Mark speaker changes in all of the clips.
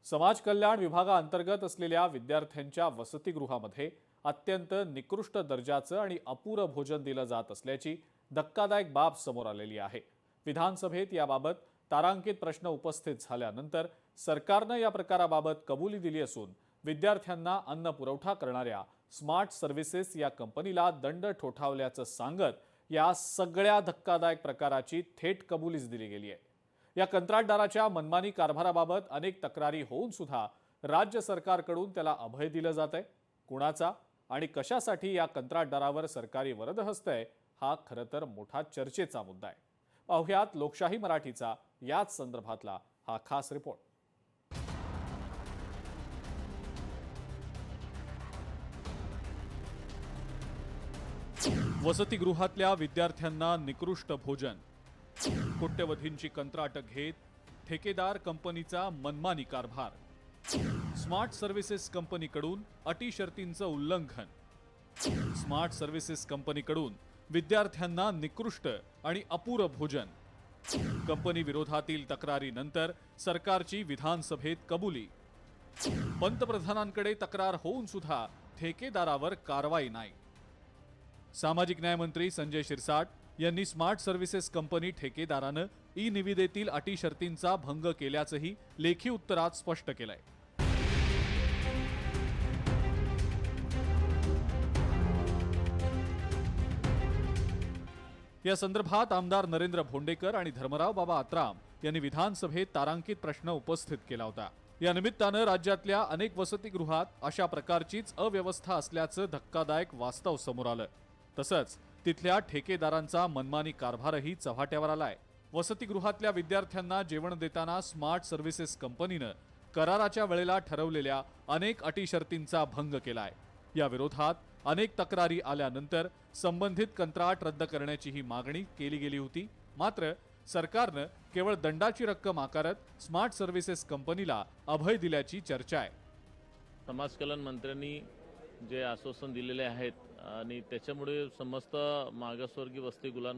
Speaker 1: समाज कल्याण विभागाअंतर्गत असलेल्या विद्यार्थ्यांच्या वसतिगृहामध्ये अत्यंत निकृष्ट दर्जाचं आणि अपुरं भोजन दिलं जात असल्याची धक्कादायक बाब समोर आलेली आहे। विधानसभेत याबाबत तारांकित प्रश्न उपस्थित झाल्यानंतर सरकारनं या प्रकाराबाबत कबुली दिली असून विद्यार्थ्यांना अन्न पुरवठा करणाऱ्या स्मार्ट सर्व्हिसेस या कंपनीला दंड ठोठावल्याचं सांगत या सगळ्या धक्कादायक प्रकाराची थेट कबुलीच दिली गेली आहे। या कंत्राटदाराच्या मनमानी कारभाराबाबत अनेक तक्रारी होऊन सुद्धा राज्य सरकारकडून त्याला अभय दिलं जातंय। कुणाचा आणि कशासाठी या कंत्राटदारावर सरकारी वरदहस्त आहे हा खरं तर मोठा चर्चेचा मुद्दा आहे। पाहुयात लोकशाही मराठीचा याच संदर्भातला हा खास रिपोर्ट। वसतिगृहातल्या विद्यार्थ्यांना निकृष्ट भोजन, कोट्यवधींची कंत्राट घेत ठेकेदार कंपनीचा मनमानी कारभार, स्मार्ट सर्व्हिसेस कंपनीकडून अटी शर्तींचं उल्लंघन, स्मार्ट सर्व्हिसेस कंपनीकडून विद्यार्थ्यांना निकृष्ट आणि अपुरं भोजन, कंपनी विरोधातील तक्रारीनंतर सरकारची विधानसभेत कबुली, पंतप्रधानांकडे तक्रार होऊन सुद्धा ठेकेदारावर कारवाई नाही। सामाजिक न्याय मंत्री संजय शिरसाट यांनी स्मार्ट सर्व्हिसेस कंपनी ठेकेदारानं ई निविदेतील अटी शर्तींचा भंग केल्याचंही लेखी उत्तरात स्पष्ट केलंय। या संदर्भात आमदार नरेंद्र भोंडेकर आणि धर्मराव बाबा आत्राम यांनी विधानसभेत तारांकित प्रश्न उपस्थित केला होता। या निमित्तानं राज्यातल्या अनेक वसतिगृहात अशा प्रकारचीच अव्यवस्था असल्याचं धक्कादायक वास्तव समोर आलं। तसंच तिथल्या ठेकेदारांचा मनमानी कारभारही चव्हाट्यावर आलाय। वसतिगृहातल्या विद्यार्थ्यांना जेवण देताना स्मार्ट सर्व्हिसेस कंपनीनं कराराच्या वेळेला ठरवलेल्या अनेक अटी शर्तींचा भंग केलाय। या विरोधात अनेक तक्रारी आल्यानंतर संबंधित कंत्राट रद्द करण्याची ही मागणी केली गेली होती। मात्र सरकारनं केवळ दंडाची रक्कम आकारत स्मार्ट सर्व्हिसेस कंपनीला अभय दिल्याची चर्चा आहे।
Speaker 2: समाज कल्याण मंत्र्यांनी जे आश्वासन दिलेले आहेत आणि त्याच्यामुळे समस्त मागासवर्गीय वसतिगृहांमध्ये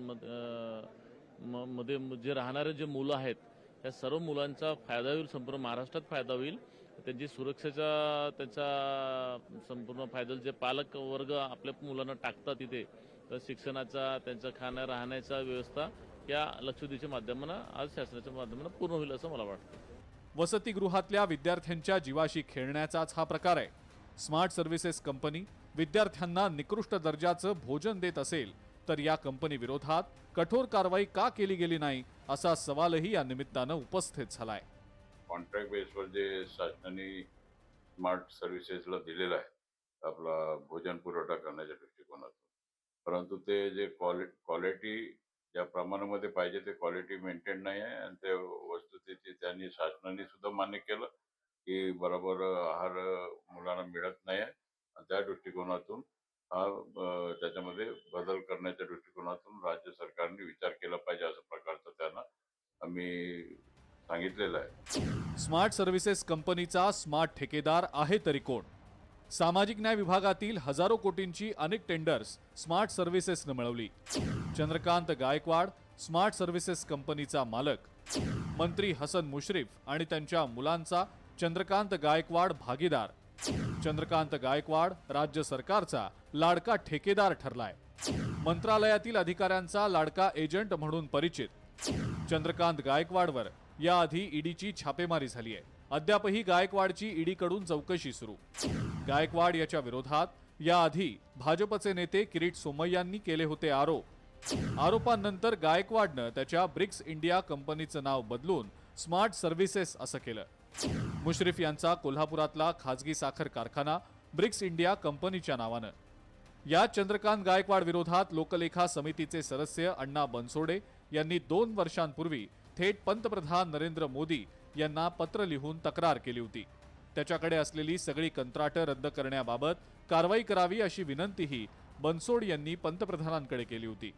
Speaker 2: जे राहणारे जे मुलं आहेत त्या सर्व मुलांचा फायदा होईल, संपूर्ण महाराष्ट्रात फायदा होईल। त्यांची सुरक्षेचा त्यांचा संपूर्ण फायदा, जे पालक वर्ग आपल्या मुलांना टाकतात तिथे, तर शिक्षणाचा, त्यांचा खाण्या राहण्याचा व्यवस्था या लक्षवेधीच्या माध्यमानं आज शासनाच्या माध्यमानं पूर्ण होईल असं मला वाटतं।
Speaker 1: वसतिगृहातल्या विद्यार्थ्यांच्या जीवाशी खेळण्याचाच हा प्रकार आहे। स्मार्ट सर्व्हिसेस कंपनी विद्यार्थ्यांना निकृष्ट दर्जाचं भोजन देत असेल तर या कंपनी विरोधात कठोर कारवाई का केली गेली नाही असा सवालही या निमित्तानं उपस्थित झालाय।
Speaker 3: कॉन्ट्रॅक्ट बेसवर जे शासनाने स्मार्ट सर्व्हिसेसला दिलेलं आहे आपला भोजन पुरवठा करण्याच्या दृष्टिकोनातून, परंतु ते जे क्वालिटी ज्या प्रमाणामध्ये पाहिजे ते क्वालिटी मेंटेन नाही आहे आणि ते वस्तुस्थिती त्यांनी शासनाने सुद्धा मान्य केलं की बरोबर आहार मुलांना मिळत नाही आहे। त्या दृष्टिकोनातून त्याच्यामध्ये बदल करण्याच्या दृष्टिकोनातून राज्य सरकारने विचार केला पाहिजे असं प्रकारचं त्यांना आम्ही सांगितलेलं आहे।
Speaker 1: स्मार्ट सर्व्हिसेस कंपनीचा स्मार्ट ठेकेदार आहे तरी कोण? सामाजिक न्याय विभागातील हजारो कोटींची अनेक टेंडर्स स्मार्ट सर्व्हिसेसनं मिळवली। चंद्रकांत गायकवाड स्मार्ट सर्व्हिसेस कंपनीचा मालक, मंत्री हसन मुश्रीफ आणि त्यांच्या मुलांचा चंद्रकांत गायकवाड भागीदार। चंद्रकांत गायकवाड राज्य सरकारचा लाडका ठेकेदार ठरलाय, मंत्रालयातील अधिकाऱ्यांचा लाडका एजंट म्हणून परिचित। चंद्रकांत गायकवाडवर याआधी ईडीची छापेमारी झाली आहे। अद्यापही गायकवाडची ईडीकडून चौकशी सुरू। गायकवाड याच्या विरोधात याआधी भाजपचे नेते किरीट सोमय्यांनी केले होते आरोप। आरोपांनंतर गायकवाडनं त्याच्या ब्रिक्स इंडिया कंपनीचं नाव बदलून स्मार्ट सर्व्हिसेस असं केलं। मुश्रीफ यांचा कोल्हापुरातला खाजगी साखर कारखाना ब्रिक्स इंडिया कंपनीच्या नावानं। या चंद्रकांत गायकवाड विरोधात लोकलेखा समितीचे सदस्य अण्णा बनसोडे यांनी 2 वर्षांपूर्वी थेट पंतप्रधान नरेंद्र मोदी यांना पत्र लिहून तक्रार केली होती। त्याच्याकडे असलेली सगळी कंत्राटं रद्द करण्याबाबत कारवाई करावी अशी विनंतीही बनसोड यांनी पंतप्रधानांकडे केली होती।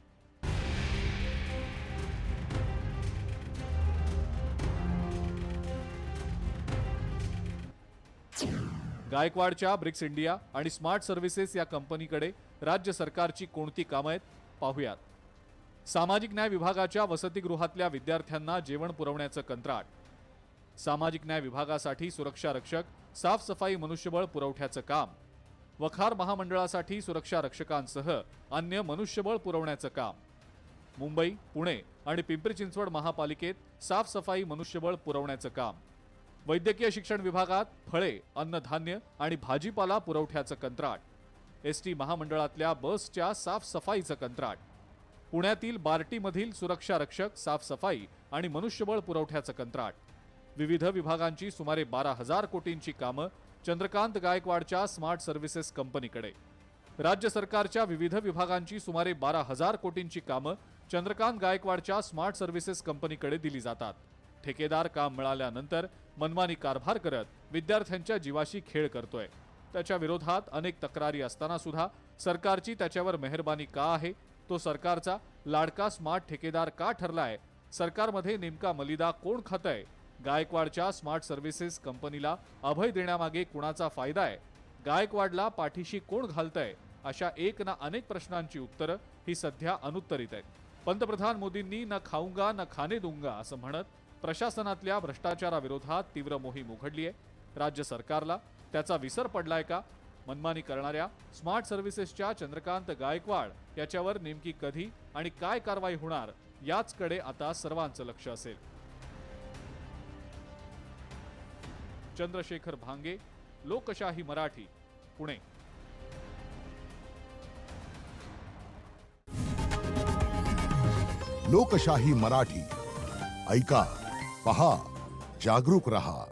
Speaker 1: गायकवाडच्या ब्रिक्स इंडिया आणि स्मार्ट सर्व्हिसेस या कंपनीकडे राज्य सरकारची कोणती कामं आहेत पाहूयात। सामाजिक न्याय विभागाच्या वसतिगृहातल्या विद्यार्थ्यांना जेवण पुरवण्याचं कंत्राट, सामाजिक न्याय विभागासाठी सुरक्षा रक्षक, साफसफाई मनुष्यबळ पुरवठ्याचं काम, वखार महामंडळासाठी सुरक्षा रक्षकांसह अन्य मनुष्यबळ पुरवण्याचं काम, मुंबई, पुणे आणि पिंपरी चिंचवड महापालिकेत साफसफाई मनुष्यबळ पुरवण्याचं काम, वैद्यकीय शिक्षण विभागात फळे, अन्नधान्य आणि भाजीपाला पुरवठ्याचं कंत्राट, एसटी महामंडळातल्या बसच्या साफसफाईचं कंत्राट, पुण्यातील बार्टीमधील सुरक्षा रक्षक, साफसफाई आणि मनुष्यबळ पुरवठ्याचं कंत्राट, विविध विभागांची सुमारे 12,000 कोटींची कामं चंद्रकांत गायकवाडच्या स्मार्ट सर्व्हिसेस कंपनीकडे. राज्य सरकारच्या विविध विभागांची सुमारे 12,000 कोटींची कामं चंद्रकांत गायकवाडच्या स्मार्ट सर्व्हिसेस कंपनीकडे दिली जातात. ठेकेदार काम मिळाल्यानंतर मनमानी कारभार करत विद्यार्थ्यांच्या जीवाशी खेळ करतोय. त्याच्या विरोधात अनेक तक्रारी असताना सुद्धा सरकारची त्याच्यावर मेहरबानी का आहे? तो सरकारचा लाडका स्मार्ट ठेकेदार का ठरलाय? सरकारमध्ये नेमका मलिदा कोण खातंय? गायकवाडच्या स्मार्ट सर्व्हिसेस कंपनीला अभय देण्यामागे कुणाचा फायदा आहे? गायकवाडला पाठीशी कोण घालतंय? अशा एक ना अनेक प्रश्नांची उत्तरं ही सध्या अनुत्तरित आहेत. पंतप्रधान मोदींनी न खाऊंगा न खाने दूंगा असं म्हणत प्रशासनातल्या भ्रष्टाचाराविरोधात तीव्र मोहीम उघडली आहे. राज्य सरकारला त्याचा विसर पडलाय का? मनमानी करणाऱ्या स्मार्ट सर्व्हिसेसच्या चंद्रकांत गायकवाड याच्यावर नेमकी कधी आणि काय कारवाई होणार याचकडे आता सर्वांचं लक्ष असेल. चंद्रशेखर भांगे, लोकशाही मराठी, पुणे.
Speaker 4: लोकशाही मराठी ऐका, पहा, जागरूक रहा.